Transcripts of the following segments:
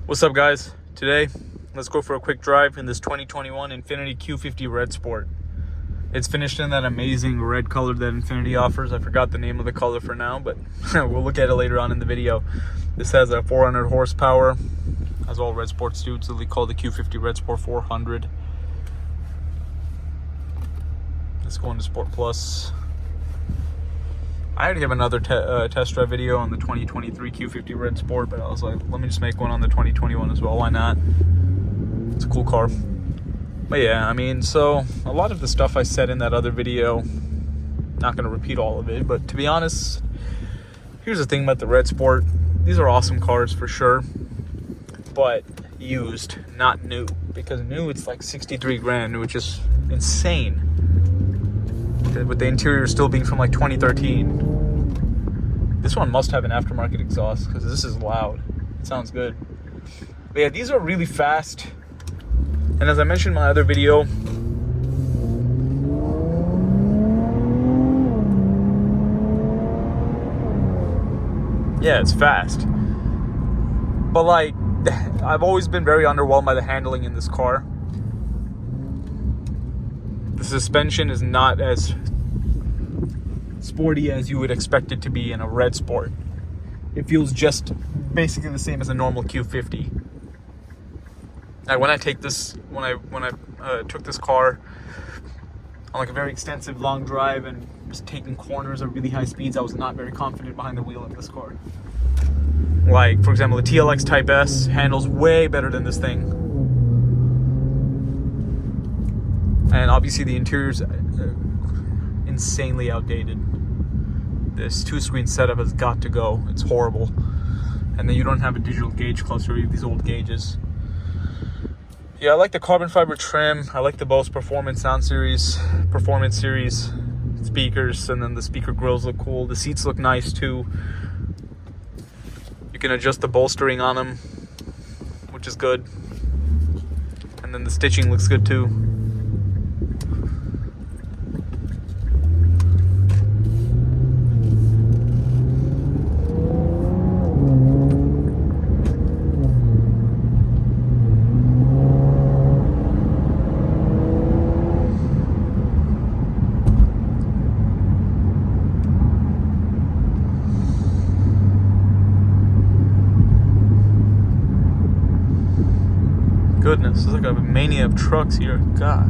What's up, guys? Today, let's go for a quick drive in this 2021 INFINITI Q50 Red Sport. It's finished in that amazing red color that INFINITI offers. I forgot the name of the color for now, but we'll look at it later on in the video. This has a 400 horsepower, as all red sports do. It's literally called the Q50 Red Sport 400. Let's go into Sport Plus. I already have another test drive video on the 2023 Q50 Red Sport, but I was like, let me just make one on the 2021 as well. Why not? It's a cool car. But yeah, I mean, so a lot of the stuff I said in that other video, not going to repeat all of it, but to be honest, here's the thing about the Red Sport. These are awesome cars for sure, but used, not new. Because new, it's like 63 grand, which is insane. With the interior still being from like 2013. This one must have an aftermarket exhaust because this is loud. It sounds good. But yeah, these are really fast. And as I mentioned in my other video, yeah, it's fast. But like, I've always been very underwhelmed by the handling in this car. The suspension is not as sporty as you would expect it to be in a Red Sport. It feels just basically the same as a normal Q50. Like when I took this car on like a very extensive long drive and just taking corners at really high speeds, I was not very confident behind the wheel of this car. Like, for example, the TLX Type S handles way better than this thing. And obviously the interior's insanely outdated. This 2-screen setup has got to go. It's horrible. And then you don't have a digital gauge cluster. You have these old gauges. Yeah, I like the carbon fiber trim. I like the Bose Performance Series speakers, and then the speaker grills look cool. The seats look nice too. You can adjust the bolstering on them, which is good. And then the stitching looks good too. Goodness, it's like a mania of trucks here. God.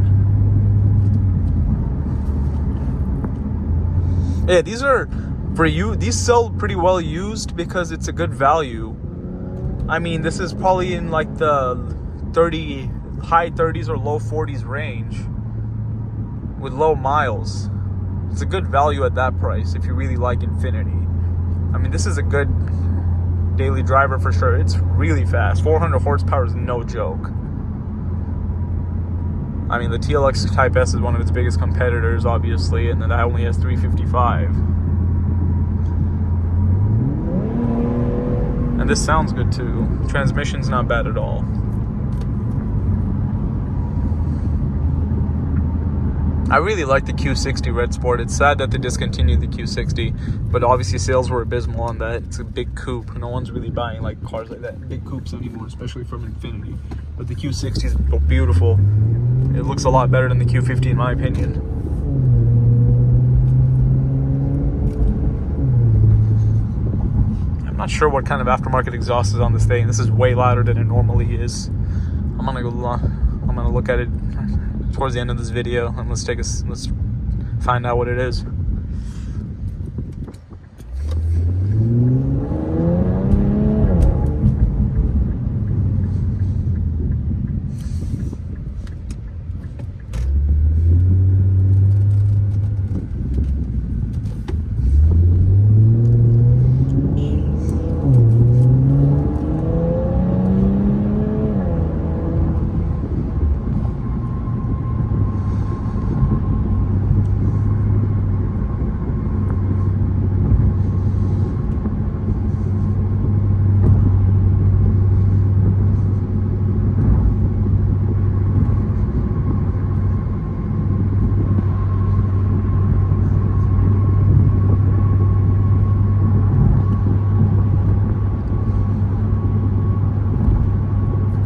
Yeah, these are for you. These sell pretty well used because it's a good value. I mean, this is probably in like the high 30s or low 40s range with low miles. It's a good value at that price if you really like INFINITI. I mean, this is a good daily driver for sure. It's really fast. 400 horsepower is no joke. I mean, the TLX Type S is one of its biggest competitors, obviously, and then that only has 355. And this sounds good too. Transmission's not bad at all. I really like the Q60 Red Sport. It's sad that they discontinued the Q60, but obviously sales were abysmal on that. It's a big coupe. No one's really buying like cars like that, big coupes anymore, especially from INFINITI. But the Q60 is beautiful. It looks a lot better than the Q50 in my opinion. I'm not sure what kind of aftermarket exhaust is on this thing. This is way louder than it normally is. I'm gonna look at it towards the end of this video and let's find out what it is.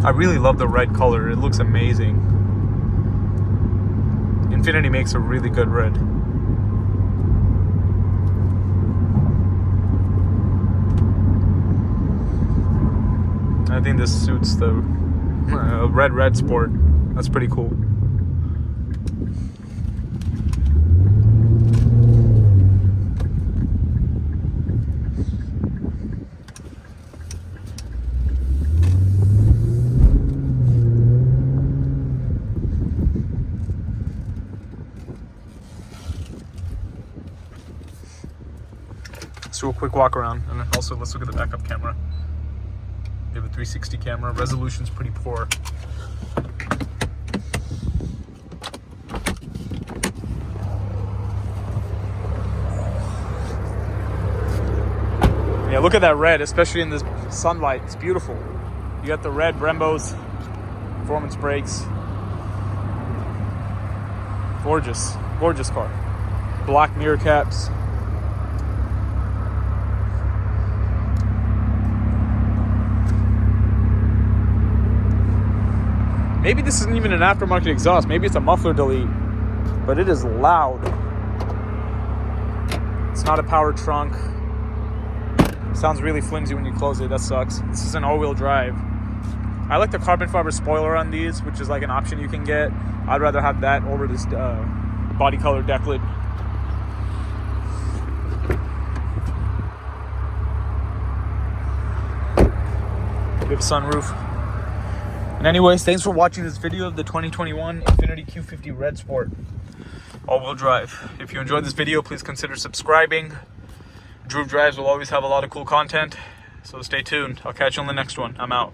I really love the red color. It looks amazing. Infiniti makes a really good red. I think this suits the red sport. That's pretty cool. Let's do a quick walk around, and then also let's look at the backup camera. We have a 360 camera. Resolution's pretty poor. Yeah, look at that red, especially in this sunlight. It's beautiful. You got the red Brembo's performance brakes. Gorgeous, gorgeous car. Black mirror caps. Maybe this isn't even an aftermarket exhaust. Maybe it's a muffler delete, but it is loud. It's not a power trunk. Sounds really flimsy when you close it. That sucks. This is an all-wheel drive. I like the carbon fiber spoiler on these, which is like an option you can get. I'd rather have that over this body color deck lid. We have a sunroof. And anyways, thanks for watching this video of the 2021 INFINITI Q50 Red Sport all-wheel drive. If you enjoyed this video, please consider subscribing. Droop Drives will always have a lot of cool content, so stay tuned. I'll catch you on the next one. I'm out.